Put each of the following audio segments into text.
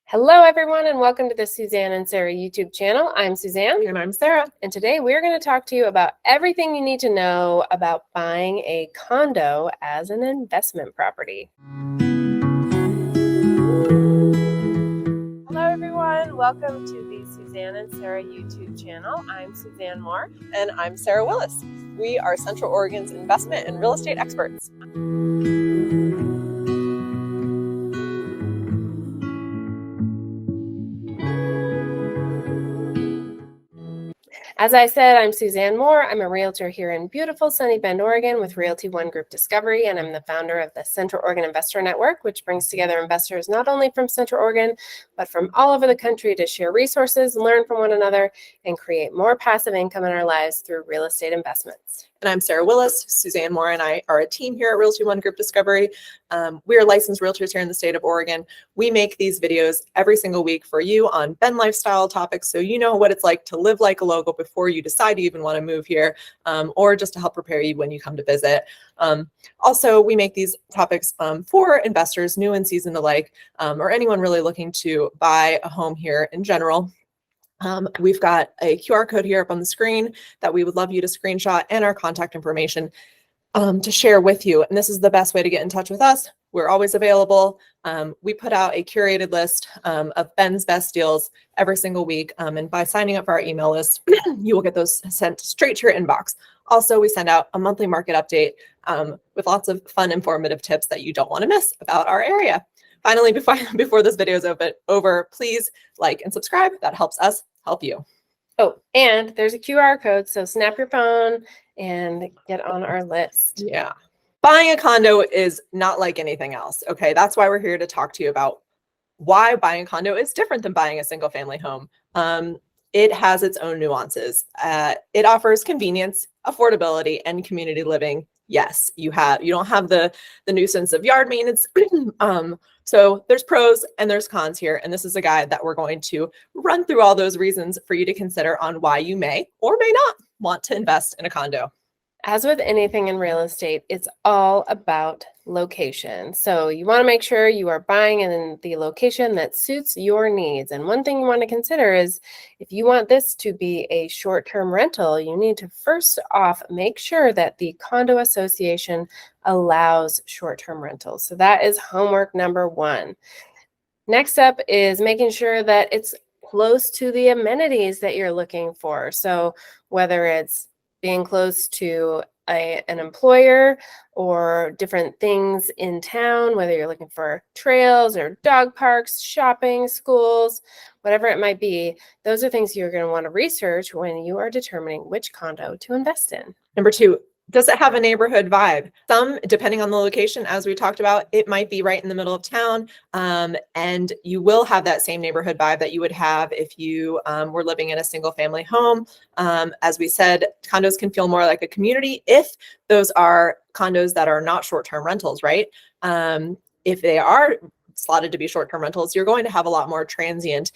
Hello, everyone, and welcome to the Suzanne and Sarah YouTube channel. I'm Suzanne. And I'm Sarah. And today we're going to talk to you about everything you need to know about buying a condo as an investment property. Hello, everyone. Welcome to the Suzanne and Sarah YouTube channel. I'm Suzanne Moore. And I'm Sarah Willis. We are Central Oregon's investment and real estate experts. As I said, I'm Suzanne Moore. I'm a realtor here in beautiful sunny Bend, Oregon with Realty One Group Discovery, and I'm the founder of the Central Oregon Investor Network, which brings together investors not only from Central Oregon, but from all over the country to share resources, learn from one another, and create more passive income in our lives through real estate investments. And I'm Sarah Willis. Suzanne Moore and I are a team here at Realty One Group Discovery. We are licensed realtors here in the state of Oregon. We make these videos every single week for you on Bend lifestyle topics, so you know what it's like to live like a local before you decide you even want to move here, or just to help prepare you when you come to visit. Also, we make these topics for investors, new and seasoned alike, or anyone really looking to buy a home here in general. We've got a QR code here up on the screen that we would love you to screenshot, and our contact information to share with you. And this is the best way to get in touch with us. We're always available. We put out a curated list of Ben's best deals every single week. And by signing up for our email list, you will get those sent straight to your inbox. Also, we send out a monthly market update with lots of fun, informative tips that you don't want to miss about our area. Finally, before this video is over, please like and subscribe. That helps us help you. Oh, and there's a QR code, so snap your phone and get on our list. Yeah. Buying a condo is not like anything else, okay? That's why we're here to talk to you about why buying a condo is different than buying a single family home. It has its own nuances. It offers convenience, affordability, and community living. Yes, you don't have the nuisance of yard maintenance. So there's pros and there's cons here. And this is a guide that we're going to run through all those reasons for you to consider on why you may or may not want to invest in a condo. As with anything in real estate, it's all about location. So you want to make sure you are buying in the location that suits your needs. And one thing you want to consider is if you want this to be a short-term rental, you need to first off make sure that the condo association allows short-term rentals. So that is homework number one. Next up is making sure that it's close to the amenities that you're looking for. So whether it's being close to an employer or different things in town, whether you're looking for trails or dog parks, shopping, schools, whatever it might be, those are things you're going to want to research when you are determining which condo to invest in. Number two, does it have a neighborhood vibe? Some, depending on the location, as we talked about, it might be right in the middle of town, and you will have that same neighborhood vibe that you would have if you were living in a single family home. As we said, condos can feel more like a community if those are condos that are not short-term rentals, right? If they are slotted to be short-term rentals, you're going to have a lot more transient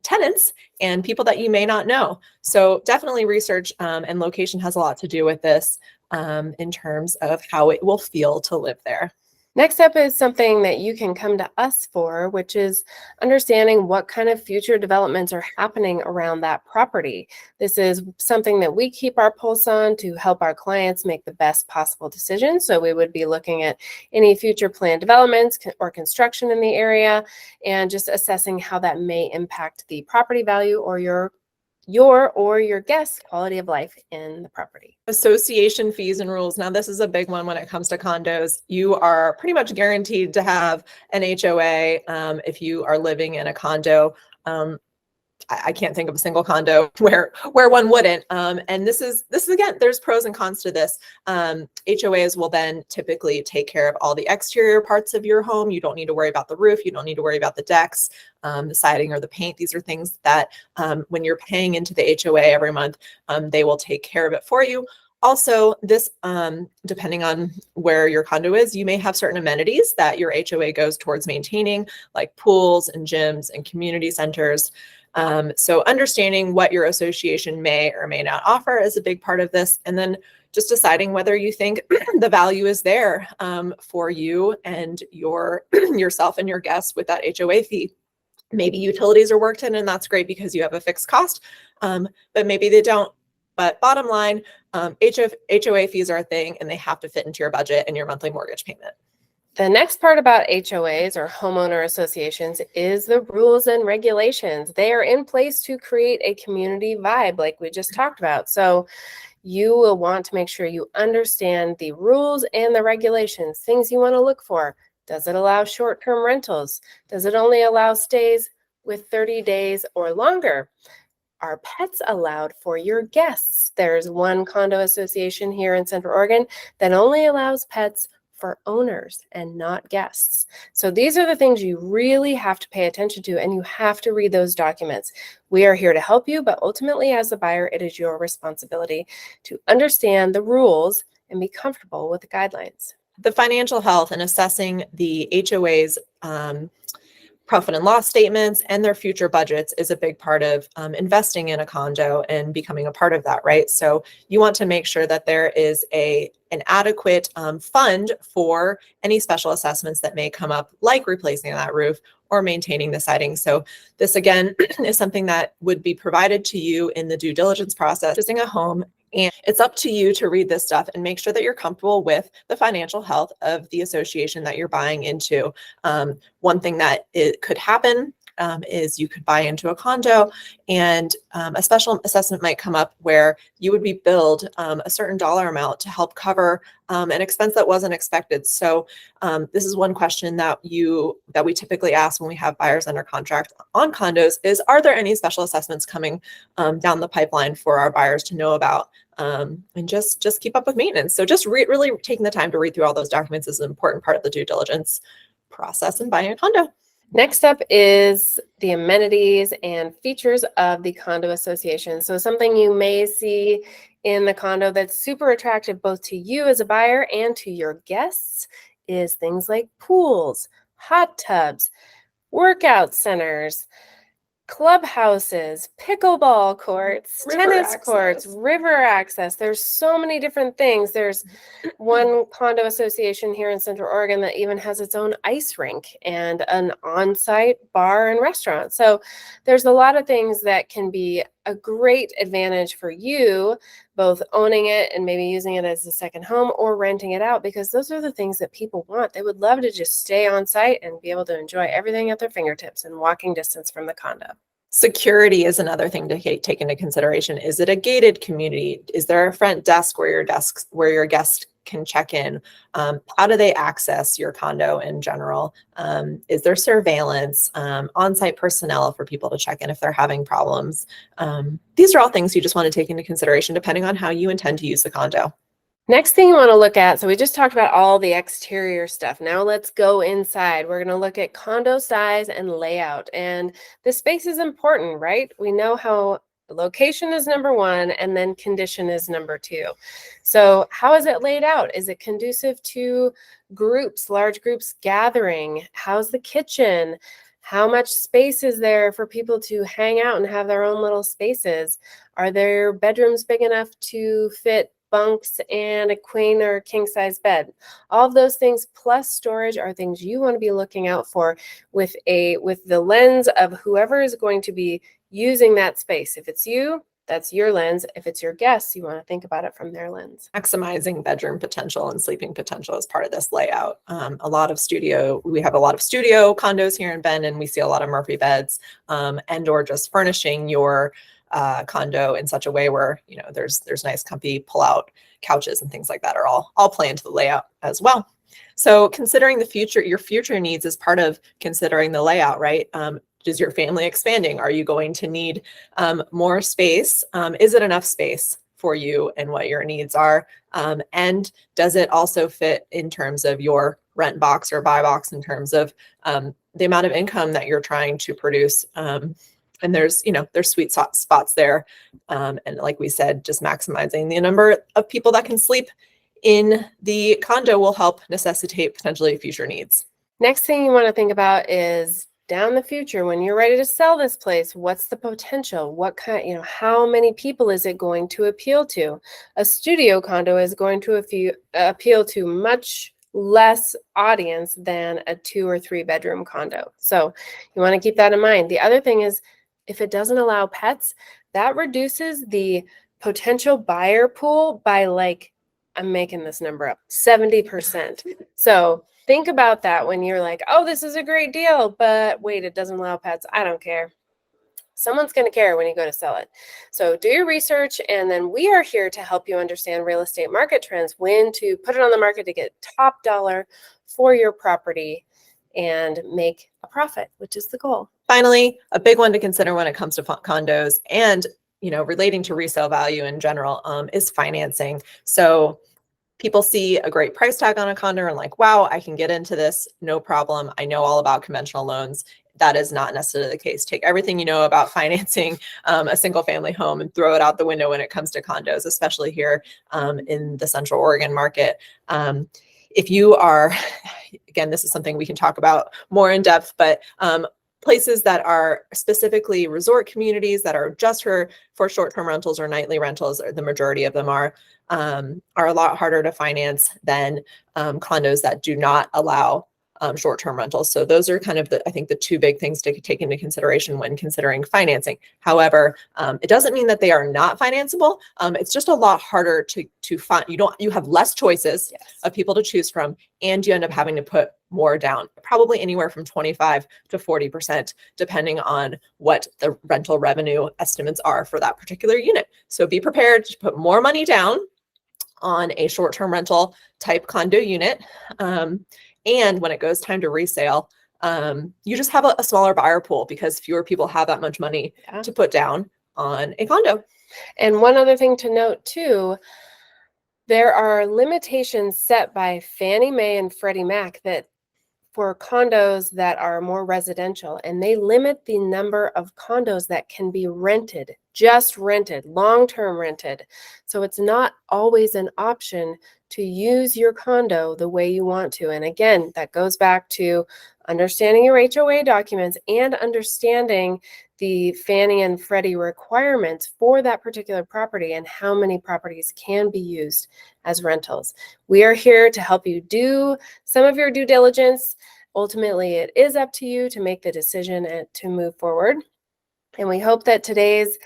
tenants and people that you may not know. So definitely research and location has a lot to do with this in terms of how it will feel to live there. Next up is something that you can come to us for, which is understanding what kind of future developments are happening around that property. This is something that we keep our pulse on to help our clients make the best possible decisions. So we would be looking at any future planned developments or construction in the area and just assessing how that may impact the property value or your guest's quality of life in the property. Association fees and rules. Now, this is a big one when it comes to condos. You are pretty much guaranteed to have an HOA if you are living in a condo. I can't think of a single condo where one wouldn't. And this is again, there's pros and cons to this. HOAs will then typically take care of all the exterior parts of your home. You don't need to worry about the roof. You don't need to worry about the decks, the siding or the paint. These are things that when you're paying into the HOA every month, they will take care of it for you. Also, this, depending on where your condo is, you may have certain amenities that your HOA goes towards maintaining, like pools and gyms and community centers. So understanding what your association may or may not offer is a big part of this. And then just deciding whether you think the value is there for you and yourself and your guests with that HOA fee. Maybe utilities are worked in, and that's great because you have a fixed cost, but maybe they don't. But bottom line, HOA fees are a thing, and they have to fit into your budget and your monthly mortgage payment. The next part about HOAs or homeowner associations is the rules and regulations. They are in place to create a community vibe like we just talked about. So you will want to make sure you understand the rules and the regulations, things you want to look for. Does it allow short-term rentals? Does it only allow stays with 30 days or longer? Are pets allowed for your guests? There's one condo association here in Central Oregon that only allows pets for owners and not guests. So these are the things you really have to pay attention to, and you have to read those documents. We are here to help you, but ultimately as a buyer, it is your responsibility to understand the rules and be comfortable with the guidelines. The financial health and assessing the HOA's profit and loss statements and their future budgets is a big part of investing in a condo and becoming a part of that, right? So you want to make sure that there is an adequate fund for any special assessments that may come up, like replacing that roof or maintaining the siding. So this, again, is something that would be provided to you in the due diligence process, purchasing a home. And it's up to you to read this stuff and make sure that you're comfortable with the financial health of the association that you're buying into. One thing that it could happen is you could buy into a condo and a special assessment might come up where you would be billed a certain dollar amount to help cover an expense that wasn't expected. So this is one question that we typically ask when we have buyers under contract on condos is, are there any special assessments coming down the pipeline for our buyers to know about? And just keep up with maintenance. So just really taking the time to read through all those documents is an important part of the due diligence process in buying a condo. Next up is the amenities and features of the condo association. So something you may see in the condo that's super attractive both to you as a buyer and to your guests is things like pools, hot tubs, workout centers, clubhouses, pickleball courts, tennis courts, river access. There's so many different things. There's one condo association here in Central Oregon that even has its own ice rink and an on-site bar and restaurant. So there's a lot of things that can be a great advantage for you, both owning it and maybe using it as a second home or renting it out, because those are the things that people want. They would love to just stay on site and be able to enjoy everything at their fingertips and walking distance from the condo. Security is another thing to take into consideration. Is it a gated community? Is there a front desk where your guests can check in? How do they access your condo in general? Is there surveillance, on-site personnel for people to check in if they're having problems? These are all things you just want to take into consideration depending on how you intend to use the condo. Next thing you want to look at, so we just talked about all the exterior stuff. Now let's go inside. We're going to look at condo size and layout. And the space is important, right? We know how location is number one and then condition is number two. So how is it laid out? Is it conducive to groups, large groups gathering? How's the kitchen? How much space is there for people to hang out and have their own little spaces? Are there bedrooms big enough to fit bunks and a queen or king size bed? All of those things plus storage are things you want to be looking out for with the lens of whoever is going to be using that space. If it's you, that's your lens. If it's your guests, you want to think about it from their lens. Maximizing bedroom potential and sleeping potential is part of this layout. We have a lot of studio condos here in Bend, and we see a lot of Murphy beds, and or just furnishing your condo in such a way where there's nice comfy pull-out couches and things like that are all play into the layout as well. So considering your future needs is part of considering the layout, right? Is your family expanding? Are you going to need more space? Is it enough space for you and what your needs are? And does it also fit in terms of your rent box or buy box in terms of the amount of income that you're trying to produce? And there's sweet spots there. And like we said, just maximizing the number of people that can sleep in the condo will help necessitate potentially future needs. Next thing you want to think about is down the future, when you're ready to sell this place, what's the potential? What kind, how many people is it going to appeal to? A studio condo is going to appeal to much less audience than a 2 or 3 bedroom condo. So you want to keep that in mind. The other thing is, if it doesn't allow pets, that reduces the potential buyer pool by, like, I'm making this number up, 70%. So think about that when you're like, oh, this is a great deal, but wait, it doesn't allow pets. I don't care. Someone's going to care when you go to sell it. So do your research, and then we are here to help you understand real estate market trends, when to put it on the market to get top dollar for your property and make a profit, which is the goal. Finally, a big one to consider when it comes to condos and, relating to resale value in general, is financing. So people see a great price tag on a condo and like, wow, I can get into this, no problem. I know all about conventional loans. That is not necessarily the case. Take everything you know about financing a single family home and throw it out the window when it comes to condos, especially here in the Central Oregon market. If you are, again, this is something we can talk about more in depth, but places that are specifically resort communities that are just for short-term rentals or nightly rentals, or the majority of them are a lot harder to finance than condos that do not allow short-term rentals. So those are kind of I think the two big things to take into consideration when considering financing. However, it doesn't mean that they are not financeable. It's just a lot harder to find. You have less choices of people to choose from, and you end up having to put more down, probably anywhere from 25 to 40%, depending on what the rental revenue estimates are for that particular unit. So be prepared to put more money down on a short-term rental type condo unit. And when it goes time to resale, you just have a smaller buyer pool because fewer people have that much money to put down on a condo. And one other thing to note too, there are limitations set by Fannie Mae and Freddie Mac that for condos that are more residential, and they limit the number of condos that can be rented, just rented, long-term rented. So it's not always an option to use your condo the way you want to. And again, that goes back to understanding your HOA documents and understanding the Fannie and Freddie requirements for that particular property and how many properties can be used as rentals. We are here to help you do some of your due diligence. Ultimately, it is up to you to make the decision and to move forward. And we hope that today's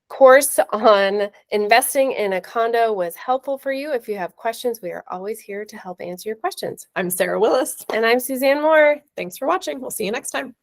course on investing in a condo was helpful for you. If you have questions, we are always here to help answer your questions. I'm Sarah Willis. And I'm Suzanne Moore. Thanks for watching. We'll see you next time.